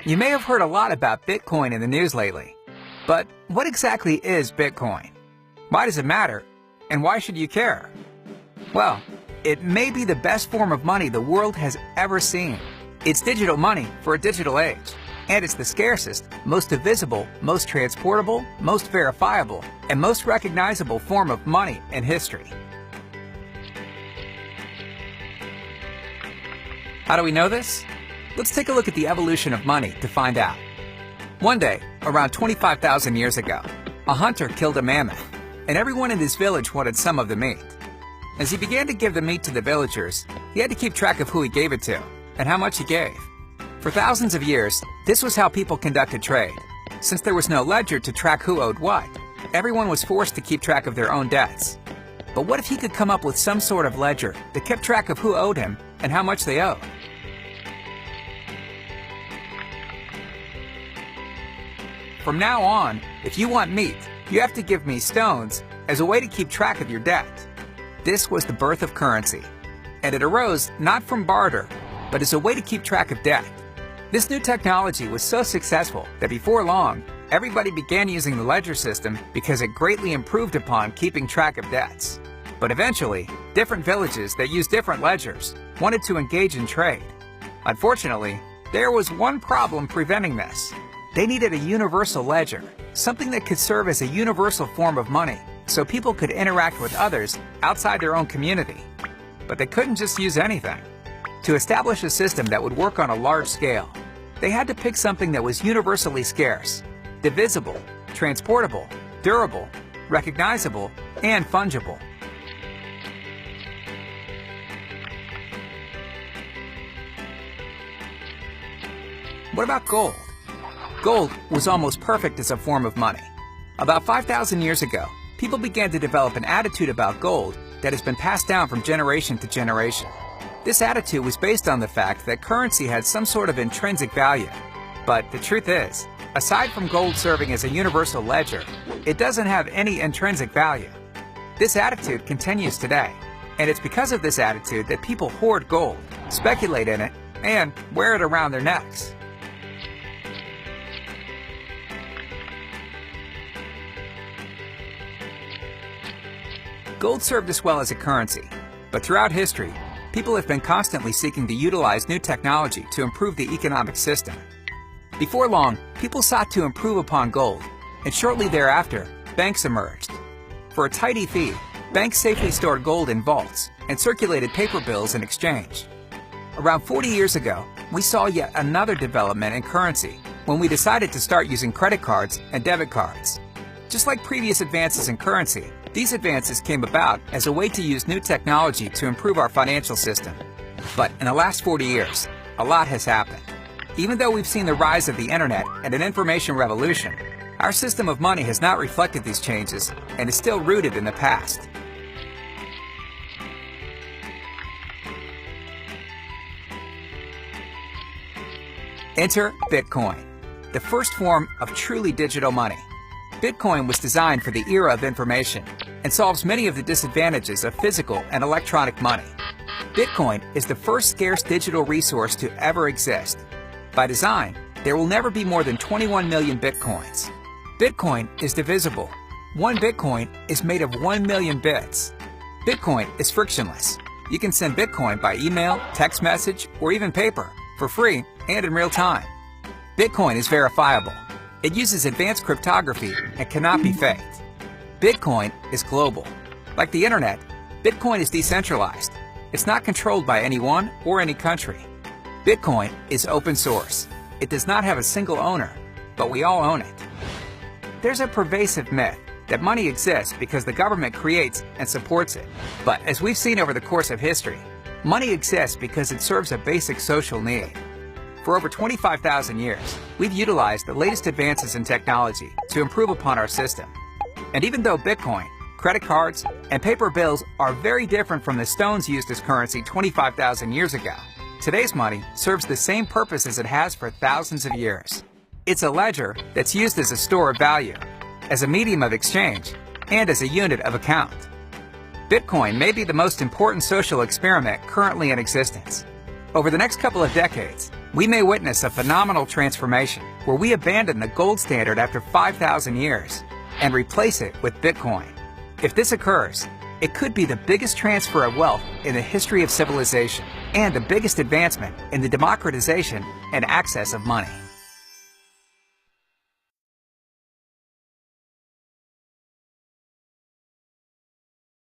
You may have heard a lot about Bitcoin in the news lately. But what exactly is Bitcoin? Why does it matter? And why should you care? Well, it may be the best form of money the world has ever seen. It's digital money for a digital age. And it's the scarcest, most divisible, most transportable, most verifiable, and most recognizable form of money in history. How do we know this? Let's take a look at the evolution of money to find out. One day, around 25,000 years ago, a hunter killed a mammoth, and everyone in his village wanted some of the meat. As he began to give the meat to the villagers, he had to keep track of who he gave it to and how much he gave. For thousands of years, this was how people conducted trade. Since there was no ledger to track who owed what, everyone was forced to keep track of their own debts. But what if he could come up with some sort of ledger that kept track of who owed him and how much they owed? From now on, if you want meat, you have to give me stones as a way to keep track of your debt. This was the birth of currency, and it arose not from barter, but as a way to keep track of debt. This new technology was so successful that before long, everybody began using the ledger system because it greatly improved upon keeping track of debts. But eventually, different villages that used different ledgers wanted to engage in trade. Unfortunately, there was one problem preventing this. They needed a universal ledger, something that could serve as a universal form of money, so people could interact with others outside their own community. But they couldn't just use anything. To establish a system that would work on a large scale, they had to pick something that was universally scarce, divisible, transportable, durable, recognizable, and fungible. What about gold? Gold was almost perfect as a form of money. About 5,000 years ago, people began to develop an attitude about gold that has been passed down from generation to generation. This attitude was based on the fact that currency had some sort of intrinsic value. But the truth is, aside from gold serving as a universal ledger, it doesn't have any intrinsic value. This attitude continues today, and it's because of this attitude that people hoard gold, speculate in it, and wear it around their necks. Gold served us well as a currency, but throughout history, people have been constantly seeking to utilize new technology to improve the economic system. Before long, people sought to improve upon gold, and shortly thereafter, banks emerged. For a tidy fee, banks safely stored gold in vaults and circulated paper bills in exchange. Around 40 years ago, we saw yet another development in currency when we decided to start using credit cards and debit cards. Just like previous advances in currency, these advances came about as a way to use new technology to improve our financial system. But in the last 40 years, a lot has happened. Even though we've seen the rise of the internet and an information revolution, our system of money has not reflected these changes and is still rooted in the past. Enter Bitcoin, the first form of truly digital money. Bitcoin was designed for the era of information and solves many of the disadvantages of physical and electronic money. Bitcoin is the first scarce digital resource to ever exist. By design, there will never be more than 21 million Bitcoins. Bitcoin is divisible. One Bitcoin is made of 1 million bits. Bitcoin is frictionless. You can send Bitcoin by email, text message, or even paper, for free and in real time. Bitcoin is verifiable. It uses advanced cryptography and cannot be faked. Bitcoin is global. Like the internet, Bitcoin is decentralized. It's not controlled by anyone or any country. Bitcoin is open source. It does not have a single owner, but we all own it. There's a pervasive myth that money exists because the government creates and supports it. But as we've seen over the course of history, money exists because it serves a basic social need. For over 25,000 years, we've utilized the latest advances in technology to improve upon our system. And even though Bitcoin, credit cards, and paper bills are very different from the stones used as currency 25,000 years ago, today's money serves the same purpose as it has for thousands of years. It's a ledger that's used as a store of value, as a medium of exchange, and as a unit of account. Bitcoin may be the most important social experiment currently in existence. Over the next couple of decades, We may witness a phenomenal transformation where we abandon the gold standard after 5,000 years and replace it with Bitcoin. If this occurs, it could be the biggest transfer of wealth in the history of civilization and the biggest advancement in the democratization and access of money.